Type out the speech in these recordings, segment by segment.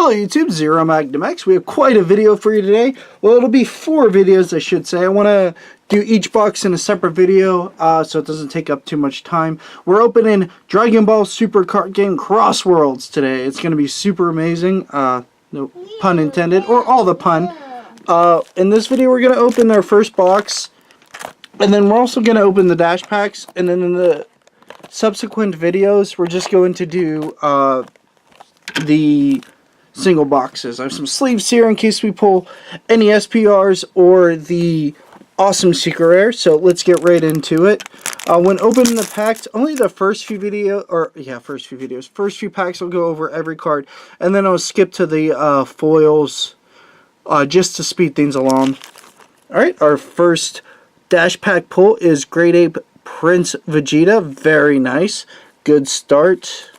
Hello YouTube, ZeroMagnumX. We have quite a video for you today. Well, it'll be 4 videos, I should say. I want to do each box in a separate video so it doesn't take up too much time. We're opening Dragon Ball Super Card Game Cross Worlds today. It's going to be super amazing. No pun intended, or all the pun. In this video, we're going to open our first box. And then we're also going to open the dash packs. And then in the subsequent videos, we're just going to do the single boxes. I have some sleeves here in case we pull any SPRs or the awesome secret rare. So let's get right into it. When opening the packs, only the first few first few packs will go over every card, and then I'll skip to the foils just to speed things along. Alright, our first dash pack pull is Great Ape Prince Vegeta. Very nice. Good start.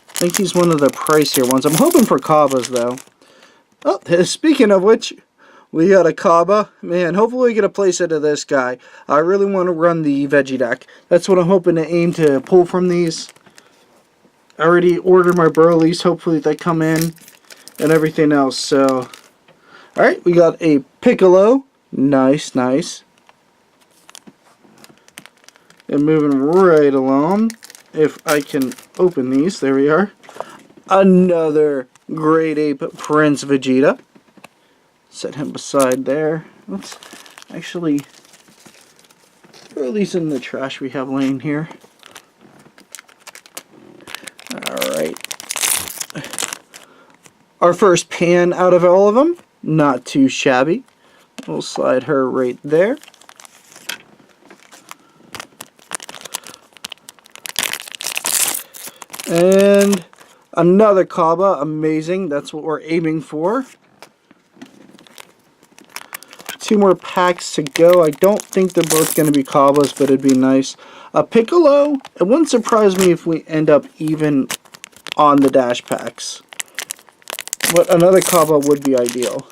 I think he's one of the pricier ones. I'm hoping for Kabbas, though. Oh, speaking of which, we got a Kabba. Man, hopefully we get a playset of this guy. I really want to run the Veggie deck. That's what I'm hoping to aim to pull from these. I already ordered my Burleys. Hopefully they come in and everything else. So, alright, we got a Piccolo. Nice, nice. And moving right along. If I can open these, there we are. Another Great Ape Prince Vegeta. Set him beside there. Let's actually throw these in the trash we have laying here. Alright. Our first pan out of all of them. Not too shabby. We'll slide her right there. And another Kabba, amazing. That's what we're aiming for. 2 more packs to go. I don't think they're both going to be Kabbas, but it'd be nice. A Piccolo. It wouldn't surprise me if we end up even on the dash packs. But another Kabba would be ideal.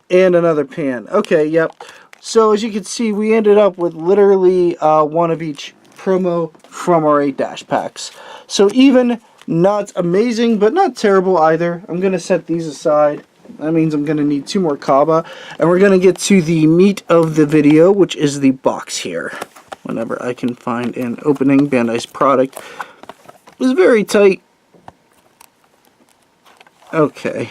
And another pan. Okay, yep. So as you can see, we ended up with literally one of each promo from our 8 dash packs. So even not amazing, but not terrible either. I'm going to set these aside. That means I'm going to need 2 more Kabba. And we're going to get to the meat of the video, which is the box here. Whenever I can find an opening Bandai's product. It was very tight. Okay.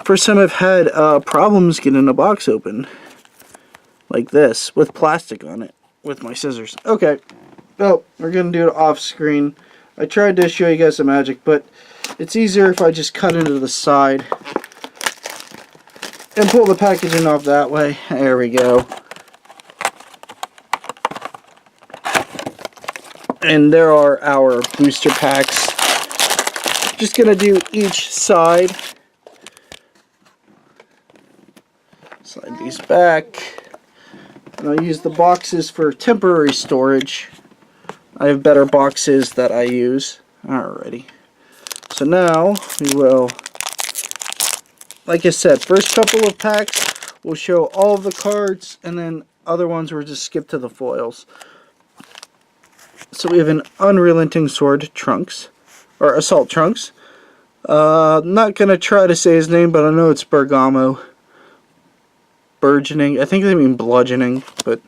First time I've had problems getting a box open. Like this, with plastic on it. With my scissors. Okay. Oh, we're going to do it off screen. I tried to show you guys the magic, but it's easier if I just cut into the side and pull the packaging off that way. There we go. And there are our booster packs. Just going to do each side. Slide these back. And I'll use the boxes for temporary storage. I have better boxes that I use. Alrighty. So now we will, like I said, first couple of packs will show all of the cards, and then other ones we'll just skip to the foils. So we have an Unrelenting Sword Trunks, or Assault Trunks. Not gonna try to say his name, but I know it's Bergamo. Burgeoning, I think they mean bludgeoning, but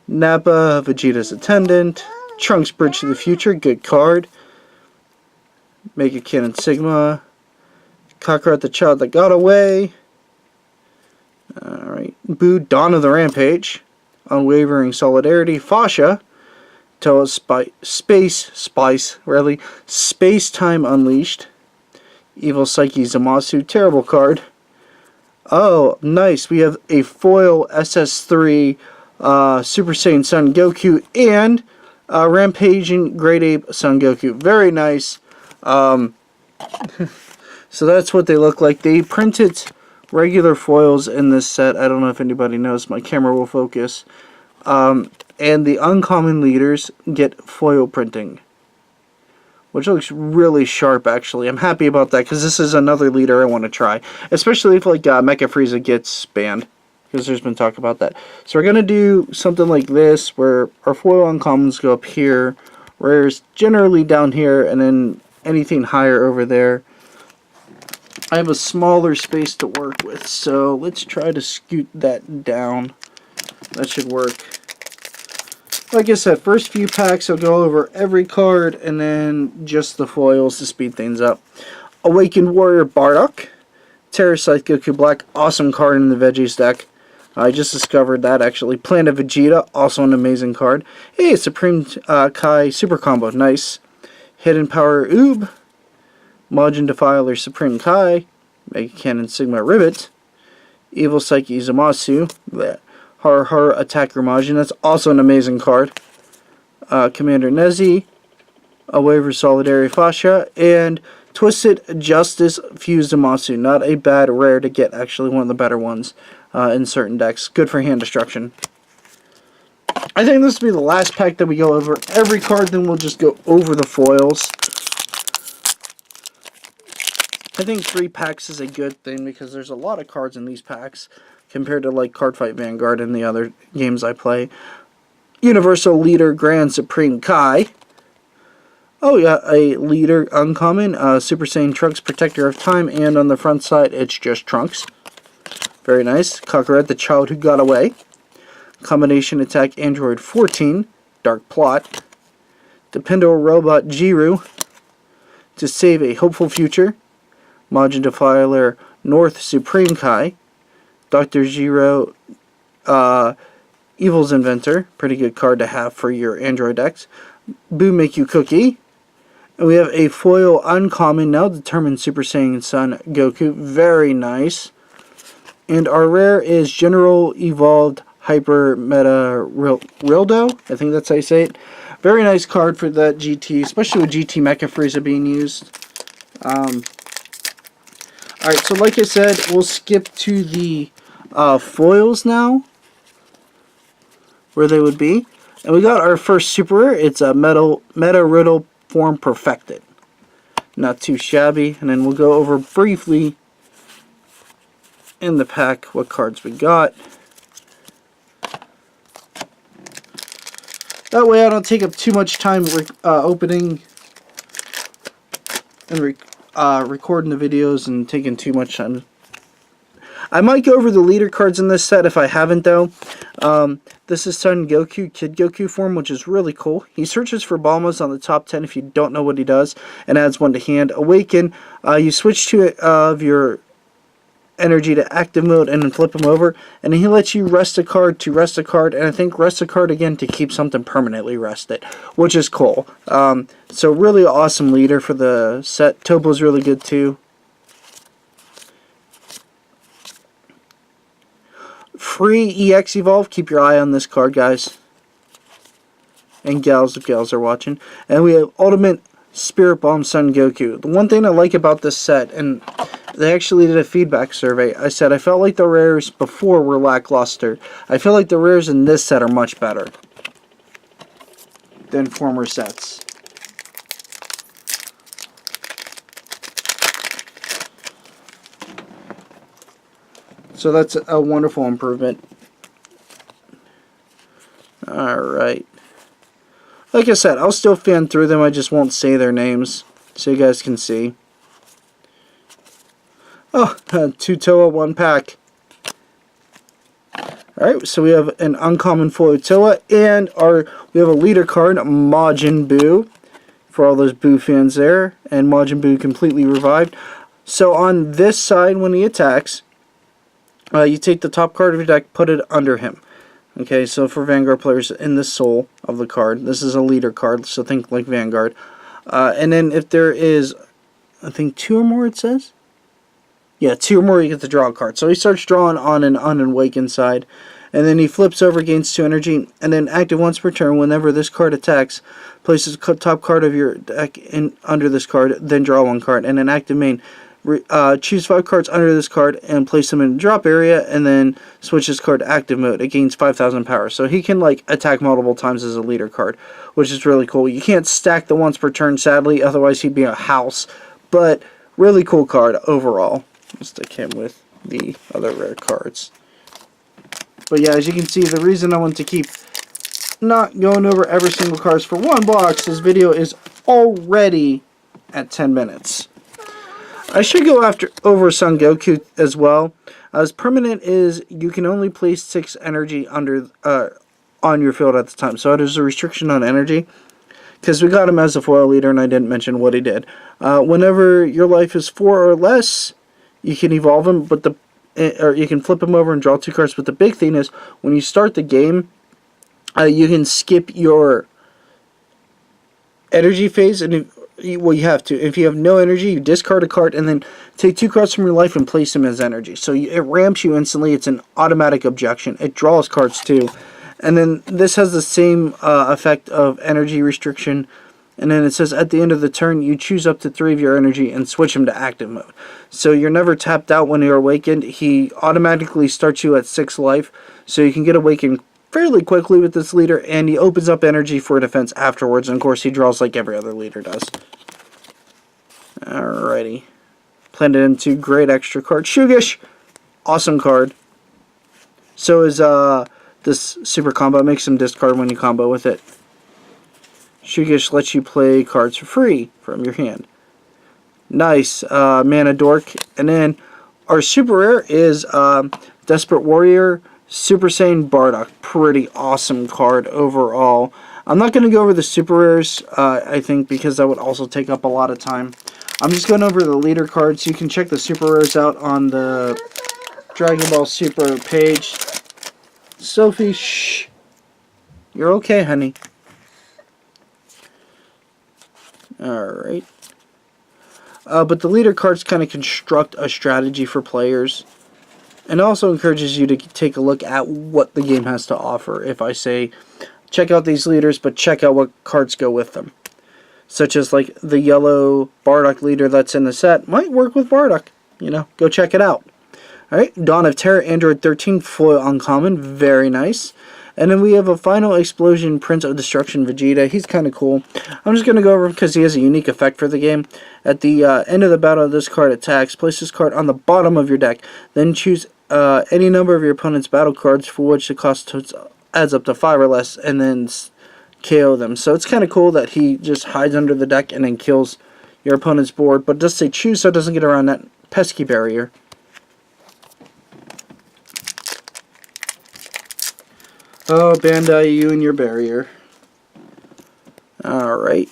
Nappa, Vegeta's Attendant. Trunks Bridge to the Future, good card. Mega Cannon Sigma. Kakarot the Child That Got Away. Alright. Boo, Dawn of the Rampage. Unwavering Solidarity. Fascia. Tell us Space Time Unleashed. Evil Psyche Zamasu, terrible card. Oh, nice. We have a foil SS3 Super Saiyan Son Goku and Rampaging Great Ape Son Goku. Very nice. So that's what they look like. They printed regular foils in this set. I don't know if anybody knows. My camera will focus. And the uncommon leaders get foil printing, which looks really sharp, actually. I'm happy about that, because this is another leader I want to try. Especially if, like, Mecha Frieza gets banned. Because there's been talk about that. So we're going to do something like this, where our foil uncommons go up here, Rares generally down here, and then anything higher over there. I have a smaller space to work with, so let's try to scoot that down. That should work. Like I said, first few packs I'll go over every card, and then just the foils to speed things up. Awakened Warrior Bardock. Terrasite Goku Black, awesome card in the Veggies deck. I just discovered that actually. Planet Vegeta, also an amazing card. Hey, Supreme Kai Super Combo, nice. Hidden Power Oob. Majin Defiler Supreme Kai. Mega Cannon Sigma Ribbit. Evil Psyche Zamasu. Har Har Attacker Majin, that's also an amazing card. Commander Nezi. A Waiver Solidarity Fascia. And Twisted Justice Fused Zamasu. Not a bad rare to get, actually one of the better ones in certain decks. Good for hand destruction. I think this will be the last pack that we go over every card, then we'll just go over the foils. I think 3 packs is a good thing because there's a lot of cards in these packs compared to like Cardfight Vanguard and the other games I play. Universal Leader Grand Supreme Kai. Oh yeah, a Leader Uncommon. Super Saiyan Trunks Protector of Time, and on the front side it's just Trunks. Very nice. Kakarot, the Child Who Got Away. Combination Attack Android 14. Dark Plot. Dependable Robot Jiru. To Save a Hopeful Future. Majin Defiler North Supreme Kai. Dr. Zero Evil's Inventor. Pretty good card to have for your Android decks. Boo Make You Cookie. And we have a foil uncommon, Now Determined Super Saiyan Son Goku. Very nice. And our rare is General Evolved Hyper Meta Rildo. I think that's how you say it. Very nice card for that GT, especially with GT Mecha Frieza being used. Alright, so like I said, we'll skip to the foils now, where they would be. And we got our first super rare. It's a Meta Riddle Form Perfected. Not too shabby. And then we'll go over briefly in the pack what cards we got. That way I don't take up too much time opening and recording the videos and taking too much time. I might go over the leader cards in this set if I haven't though. This is Son Goku, Kid Goku form, which is really cool. He searches for Balmas on the top 10 if you don't know what he does, and adds 1 to hand. Awaken, you switch to it of your energy to active mode and then flip him over, and he lets you rest a card to rest a card, and I think rest a card again to keep something permanently rested, which is cool. So really awesome leader for the set. Topo's really good too. Free EX Evolve, keep your eye on this card, guys. And gals, if gals are watching. And we have Ultimate Spirit Bomb Son Goku. The one thing I like about this set, and they actually did a feedback survey, I said I felt like the rares before were lackluster. I feel like the rares in this set are much better than former sets. So that's a wonderful improvement. Alright. Like I said, I'll still fan through them, I just won't say their names, so you guys can see. Oh, 2 Toa, 1 pack. Alright, so we have an uncommon foil Toa, and we have a leader card, Majin Buu, for all those Buu fans there, and Majin Buu completely revived. So on this side, when he attacks, you take the top card of your deck, put it under him. Okay, so for Vanguard players, in the soul of the card, this is a leader card, so think like Vanguard. And then if there is, I think 2 or more it says? Yeah, 2 or more you get to draw a card. So he starts drawing on an unawakened side, and then he flips over, gains 2 energy, and then active once per turn. Whenever this card attacks, places the top card of your deck under this card, then draw 1 card. And then active main, choose 5 cards under this card and place them in the drop area, and then switch this card to active mode. It gains 5,000 power. So he can like attack multiple times as a leader card, which is really cool. You can't stack the once per turn, sadly, otherwise he'd be a house. But really cool card overall. I'll stick him with the other rare cards. But yeah, as you can see, the reason I want to keep not going over every single card for one box. This video is already at 10 minutes. I should go over Son Goku as well. As permanent is you can only place 6 energy under on your field at the time. So there's a restriction on energy. Because we got him as a foil leader and I didn't mention what he did. Whenever your life is 4 or less, you can evolve him, but or you can flip him over and draw 2 cards. But the big thing is, when you start the game, you can skip your energy phase, and well, you have to. If you have no energy, you discard a card and then take 2 cards from your life and place them as energy. So it ramps you instantly. It's an automatic objection. It draws cards too. And then this has the same effect of energy restriction. And then it says at the end of the turn, you choose up to 3 of your energy and switch them to active mode. So you're never tapped out when you're awakened. He automatically starts you at 6 life. So you can get awakened fairly quickly with this leader. And he opens up energy for defense afterwards. And of course, he draws like every other leader does. Alrighty. Planted into great extra card. Shugish! Awesome card. So is this super combo. Makes him discard when you combo with it. Shugish lets you play cards for free from your hand. Nice. Mana Dork. And then our super rare is Desperate Warrior Super Saiyan Bardock. Pretty awesome card overall. I'm not going to go over the super rares, I think, because that would also take up a lot of time. I'm just going over the leader cards. You can check the super rares out on the Dragon Ball Super page. Sophie, shh. You're okay, honey. Alright. But the leader cards kind of construct a strategy for players. And also encourages you to take a look at what the game has to offer. If I say, check out these leaders, but check out what cards go with them. Such as like the yellow Bardock leader that's in the set. Might work with Bardock. You know, go check it out. Alright, Dawn of Terror, Android 13, foil uncommon, very nice. And then we have a Final Explosion, Prince of Destruction, Vegeta. He's kind of cool. I'm just going to go over him because he has a unique effect for the game. At the end of the battle, this card attacks. Place this card on the bottom of your deck. Then choose any number of your opponent's battle cards for which the cost adds up to 5 or less, and then KO them. So it's kind of cool that he just hides under the deck and then kills your opponent's board. But just say choose so it doesn't get around that pesky barrier. Oh, Bandai, you and your barrier. Alright.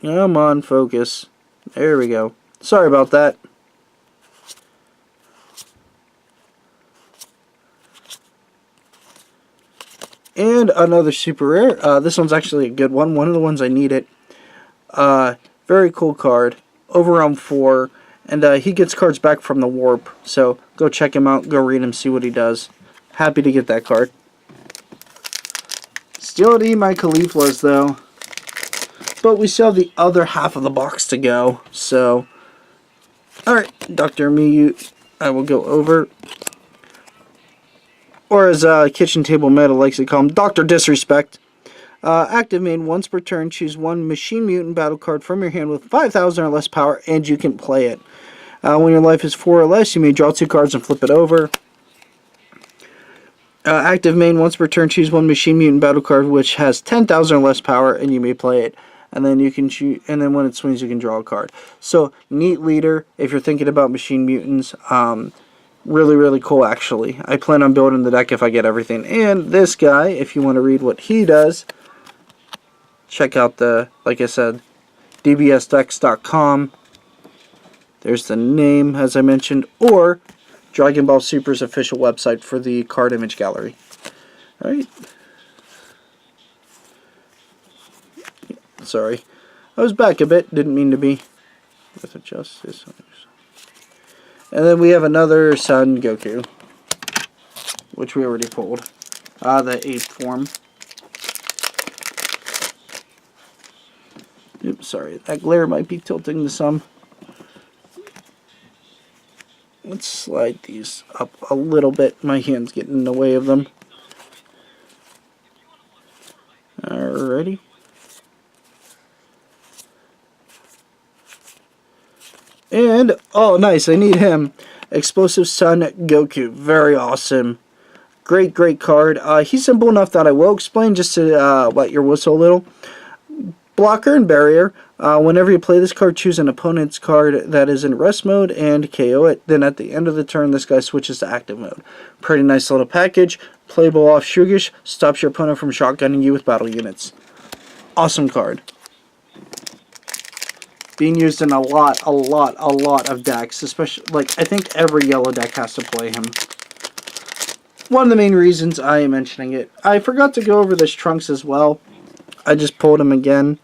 Come on, focus. There we go. Sorry about that. And another super rare. This one's actually a good one. One of the ones I needed. Very cool card. Overwhelm 4. And he gets cards back from the warp. So go check him out. Go read him. See what he does. Happy to get that card. Still to eat my Cauliflas though. But we still have the other half of the box to go. So, alright. Dr. Miyu, I will go over. Or as Kitchen Table Meta likes to call him, Dr. Disrespect. Active main, once per turn, choose one Machine Mutant battle card from your hand with 5,000 or less power, and you can play it. When your life is 4 or less, you may draw 2 cards and flip it over. Active main, once per turn, choose one Machine Mutant battle card which has 10,000 or less power, and you may play it. And then you can choose, and then when it swings, you can draw a card. So neat leader if you're thinking about Machine Mutants. Really, really cool, actually. I plan on building the deck if I get everything. And this guy, if you want to read what he does, check out the, like I said, dbsdecks.com. There's the name, as I mentioned, or Dragon Ball Super's official website for the card image gallery. Alright. Sorry. I was back a bit, didn't mean to be. With adjust this. And then we have another Son Goku, which we already pulled. The 8th form. Oops, sorry. That glare might be tilting to some. Let's slide these up a little bit. My hand's getting in the way of them. Alrighty. And, oh nice, I need him. Explosive Son Goku. Very awesome. Great, great card. He's simple enough that I will explain just to wet your whistle a little. Blocker and barrier. Whenever you play this card, choose an opponent's card that is in rest mode and KO it. Then at the end of the turn, this guy switches to active mode. Pretty nice little package. Playable off Shugish. Stops your opponent from shotgunning you with battle units. Awesome card. Being used in a lot of decks. Especially, like, I think every yellow deck has to play him. One of the main reasons I am mentioning it. I forgot to go over this Trunks as well. I just pulled him again.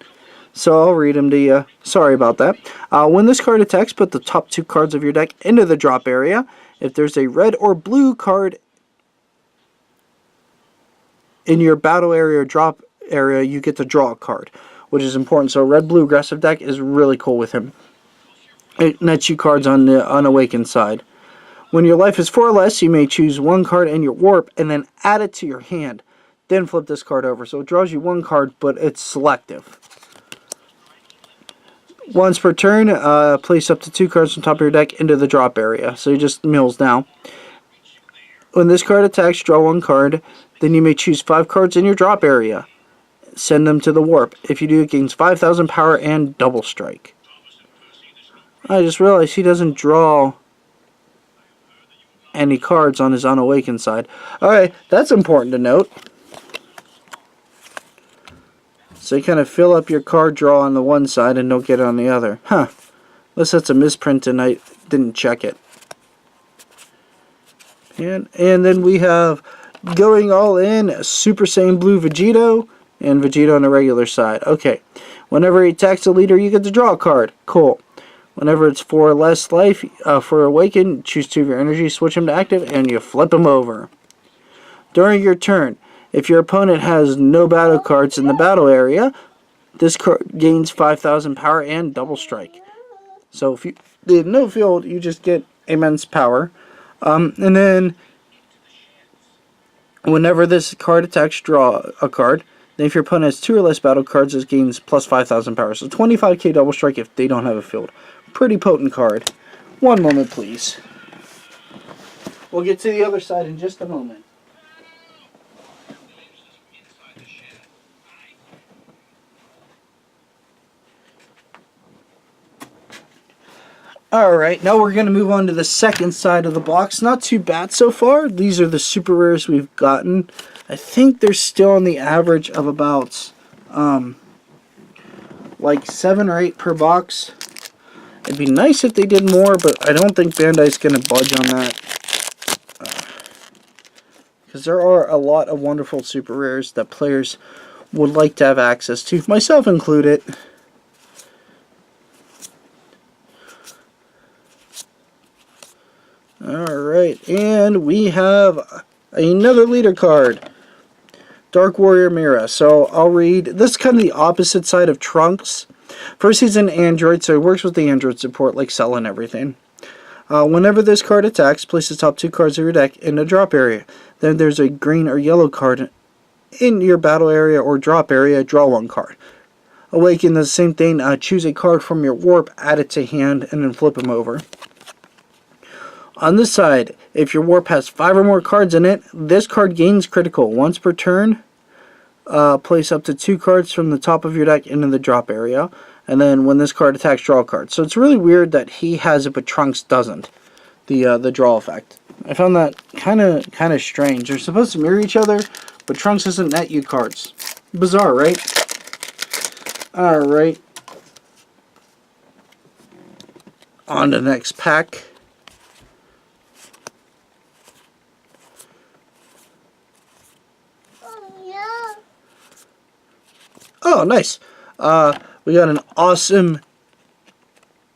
So I'll read them to you. Sorry about that. When this card attacks, put the top 2 cards of your deck into the drop area. If there's a red or blue card in your battle area or drop area, you get to draw a card, which is important. So red-blue aggressive deck is really cool with him. It nets you cards on the unawakened side. When your life is 4 or less, you may choose 1 card in your warp and then add it to your hand. Then flip this card over. So it draws you 1 card, but it's selective. Once per turn, place up to 2 cards on top of your deck into the drop area. So he just mills now. When this card attacks, draw 1 card. Then you may choose 5 cards in your drop area. Send them to the warp. If you do, it gains 5,000 power and double strike. I just realized he doesn't draw any cards on his unawakened side. Alright, that's important to note. So you kind of fill up your card draw on the one side and don't get it on the other. Huh. Unless that's a misprint and I didn't check it. And then we have going all in Super Saiyan Blue Vegito and Vegito on the regular side. Okay. Whenever he attacks a leader, you get to draw a card. Cool. Whenever it's 4 or less life for Awaken, choose 2 of your energy, switch him to active, and you flip him over. During your turn, if your opponent has no battle cards in the battle area, this card gains 5,000 power and double strike. So if you have no field, you just get immense power. And then, whenever this card attacks, draw a card. Then if your opponent has 2 or less battle cards, this gains plus 5,000 power. So 25k double strike if they don't have a field. Pretty potent card. One moment, please. We'll get to the other side in just a moment. Alright, now we're going to move on to the second side of the box. Not too bad so far. These are the super rares we've gotten. I think they're still on the average of about like 7 or 8 per box. It'd be nice if they did more, but I don't think Bandai's going to budge on that. Because there are a lot of wonderful super rares that players would like to have access to, myself included. Alright, and we have another leader card. Dark Warrior Mira. So I'll read. This is kind of the opposite side of Trunks. First, he's an android, so he works with the android support like Cell and everything. Whenever this card attacks, place the top 2 cards of your deck in the drop area. Then there's a green or yellow card in your battle area or drop area. Draw 1 card. Awaken does the same thing. Choose a card from your warp, add it to hand, and then flip him over. On this side, if your warp has 5 or more cards in it, this card gains critical. Once per turn, place up to 2 cards from the top of your deck into the drop area. And then when this card attacks, draw a card. So it's really weird that he has it but Trunks doesn't. The draw effect. I found that kind of strange. They're supposed to mirror each other, but Trunks doesn't net you cards. Bizarre, right? Alright. On to the next pack. Oh, nice. We got an awesome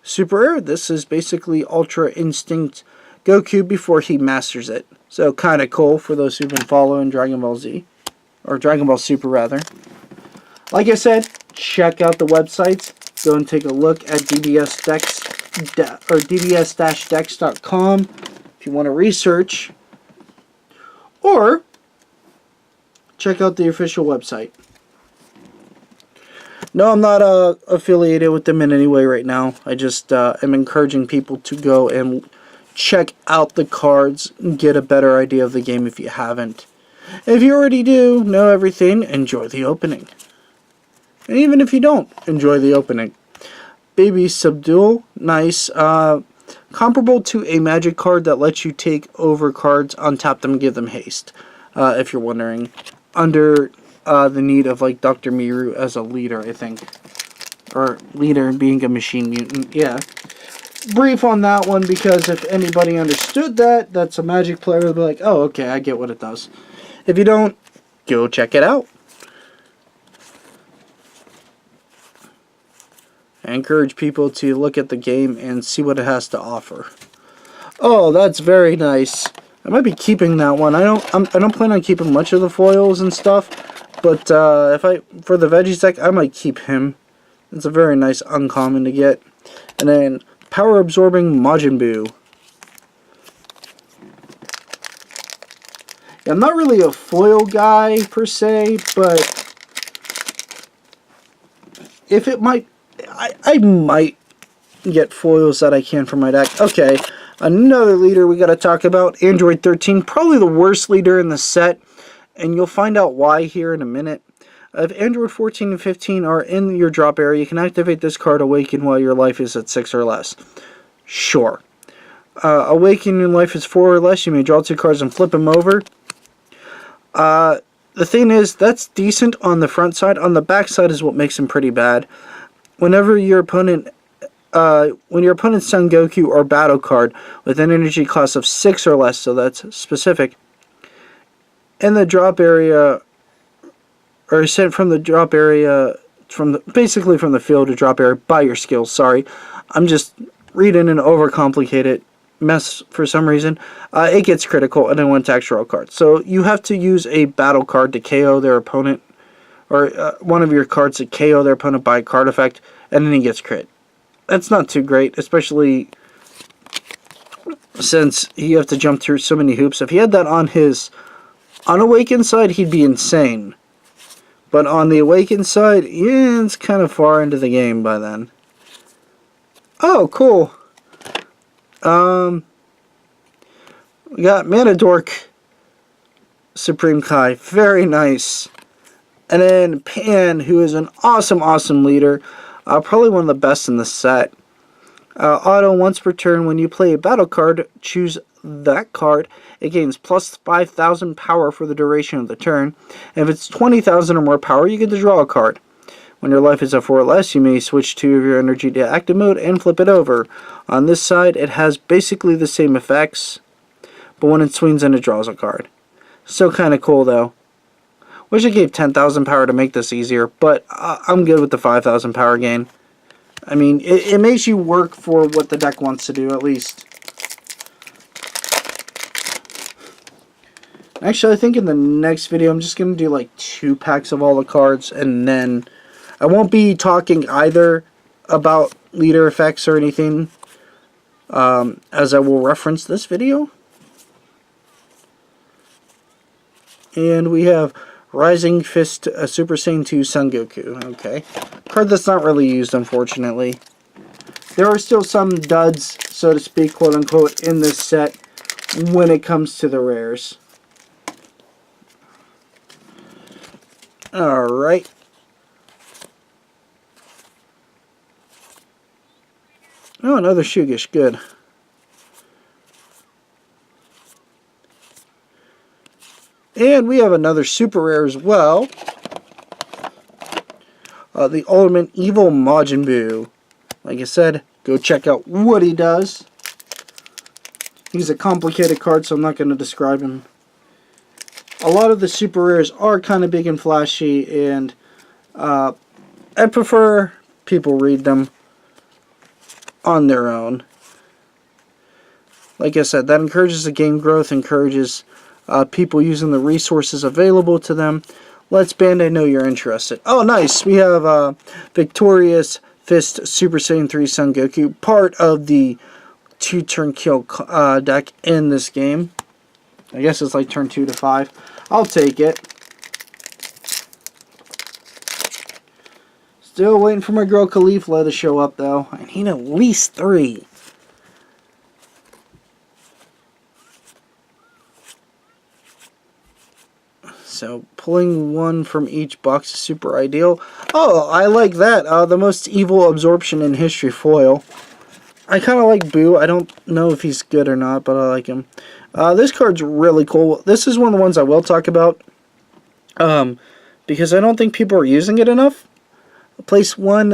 super rare. This is basically Ultra Instinct Goku before he masters it. So kind of cool for those who've been following Dragon Ball Z. Or Dragon Ball Super, rather. Like I said, check out the websites. Go and take a look at dbs-decks.com if you want to research. Or check out the official website. No, I'm not affiliated with them in any way right now. I just am encouraging people to go and check out the cards and get a better idea of the game if you haven't. If you already do know everything, enjoy the opening. And even if you don't, enjoy the opening. Baby Subdual, nice. Comparable to a magic card that lets you take over cards, untap them, and give them haste. If you're wondering. Under the need of like Dr. Miru as a leader, I think. Or leader being a machine mutant, yeah. Brief on that one, because if anybody understood that, that's a magic player, they'll be like, oh, okay, I get what it does. If you don't, go check it out. I encourage people to look at the game and see what it has to offer. Oh, that's very nice. I might be keeping that one. I don't plan on keeping much of the foils and stuff, but for the veggies deck, I might keep him. It's a very nice uncommon to get. And then Power Absorbing Majin Buu. I'm not really a foil guy per se, but if it might, I might get foils that I can for my deck. Okay, another leader we got to talk about, Android 13, probably the worst leader in the set, and you'll find out why here in a minute. If Android 14 and 15 are in your drop area, you can activate this card, Awaken, while your life is at 6 or less. Sure. Awaken, your life is 4 or less, you may draw 2 cards and flip them over. The thing is, that's decent on the front side. On the back side is what makes him pretty bad. Whenever your opponent, when your opponent's Son Goku or battle card with an energy class of 6 or less, so that's specific, in the drop area, or sent from the drop area, basically from the field to drop area by your skills. Sorry, I'm just reading an overcomplicated mess for some reason. It gets critical and then one attack draw card. So you have to use a battle card to KO their opponent, or one of your cards to KO their opponent by a card effect, and then he gets crit. That's not too great, especially since you have to jump through so many hoops. If he had that on his unawakened side, he'd be insane. But on the awakened side, yeah, it's kind of far into the game by then. Oh, cool. We got Manadork Supreme Kai. Very nice. And then Pan, who is an awesome, awesome leader. Probably one of the best in the set. Auto, once per turn, when you play a battle card, choose that card. It gains plus 5,000 power for the duration of the turn. And if it's 20,000 or more power, you get to draw a card. When your life is at 4 or less, you may switch 2 of your energy to active mode and flip it over. On this side, it has basically the same effects, but when it swings in, it draws a card. Still kind of cool, though. Wish I gave 10,000 power to make this easier, but I'm good with the 5,000 power gain. I mean, it makes you work for what the deck wants to do, at least. Actually, I think in the next video, I'm just going to do like 2 packs of all the cards, and then I won't be talking either about leader effects or anything, as I will reference this video. And we have Rising Fist Super Saiyan 2 Son Goku. Okay. Card that's not really used, unfortunately. There are still some duds, so to speak, quote unquote, in this set when it comes to the rares. Alright. Oh, another Shugish. Good. And we have another super rare as well. The Ultimate Evil Majin Buu. Like I said, go check out what he does. He's a complicated card, so I'm not going to describe him. A lot of the super rares are kind of big and flashy, and I prefer people read them on their own. Like I said, that encourages the game growth, encourages people using the resources available to them. Let's Bandai know you're interested. Oh, nice! We have Victorious Fist Super Saiyan 3 Son Goku, part of the 2-turn kill deck in this game. I guess it's like turn 2 to 5. I'll take it. Still waiting for my girl Caulifla to show up, though. I need at least 3. So pulling one from each box is super ideal. Oh, I like that. The most evil absorption in history foil. I kind of like Boo. I don't know if he's good or not, but I like him. This card's really cool. This is one of the ones I will talk about. Because I don't think people are using it enough. Place one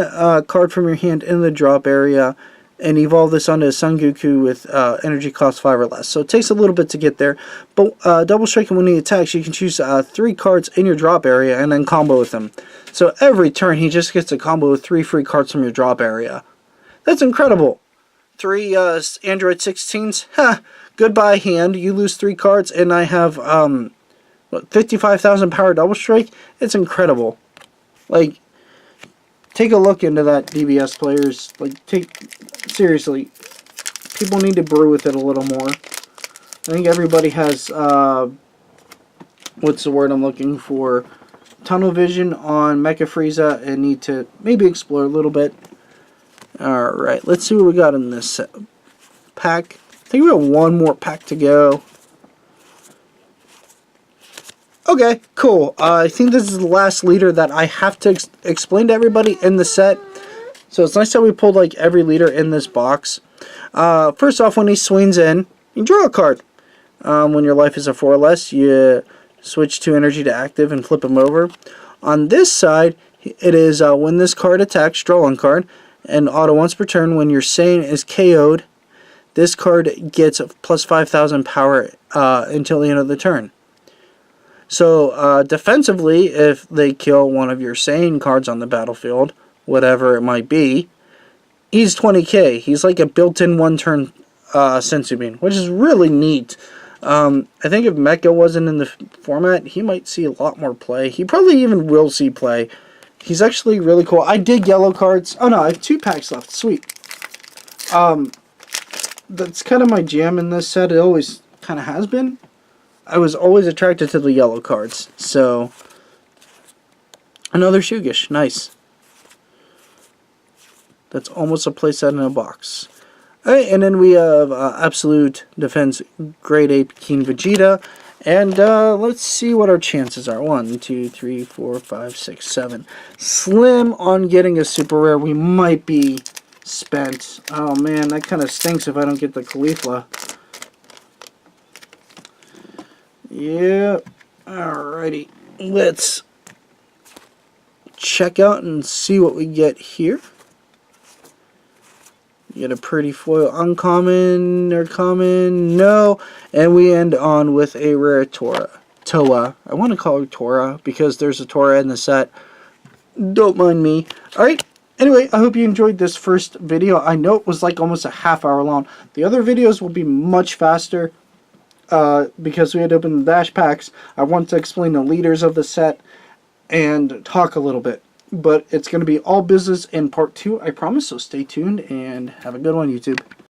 card from your hand in the drop area and evolve this onto a Son Goku with energy cost 5 or less. So it takes a little bit to get there. But double striking when he attacks, you can choose 3 cards in your drop area and then combo with him. So every turn he just gets a combo with 3 free cards from your drop area. That's incredible. 3 Android 16s. Ha! Goodbye hand. You lose 3 cards and I have 55,000 power double strike. It's incredible. Like, take a look into that, DBS players. Like, seriously, people need to brew with it a little more. I think everybody has, what's the word I'm looking for? Tunnel vision on Mecha Frieza and need to maybe explore a little bit. Alright, let's see what we got in this pack. I think we have one more pack to go. Okay, cool. I think this is the last leader that I have to explain to everybody in the set. So it's nice that we pulled like every leader in this box. First off, when he swings in, you draw a card. When your life is a 4 or less, you switch 2 energy to active and flip him over. On this side, it is when this card attacks, draw 1 card, and auto once per turn. When your Saiyan is KO'd, this card gets plus 5,000 power until the end of the turn. So, defensively, if they kill one of your Saiyan cards on the battlefield, whatever it might be, he's 20k. He's like a built-in one-turn Senzu Bean, which is really neat. I think if Mecha wasn't in the format, he might see a lot more play. He probably even will see play. He's actually really cool. I dig yellow cards. Oh no, I have 2 packs left. Sweet. That's kind of my jam in this set. It always kind of has been. I was always attracted to the yellow cards. So, another Shugish. Nice. That's almost a playset in a box. Alright, and then we have Absolute Defense Grade 8 King Vegeta. And let's see what our chances are. 1, 2, 3, 4, 5, 6, 7. Slim on getting a super rare. We might be spent. Oh man, that kind of stinks if I don't get the Caulifla. Yeah, alrighty. Let's check out and see what we get here. You get a pretty foil, uncommon or common, no. And we end on with a rare Toa. I want to call her Tora because there's a Tora in the set. Don't mind me. Alright, anyway, I hope you enjoyed this first video. I know it was like almost a half hour long. The other videos will be much faster. Because we had to open the dash packs, I want to explain the leaders of the set and talk a little bit. But it's going to be all business in part 2, I promise, so stay tuned and have a good one, YouTube.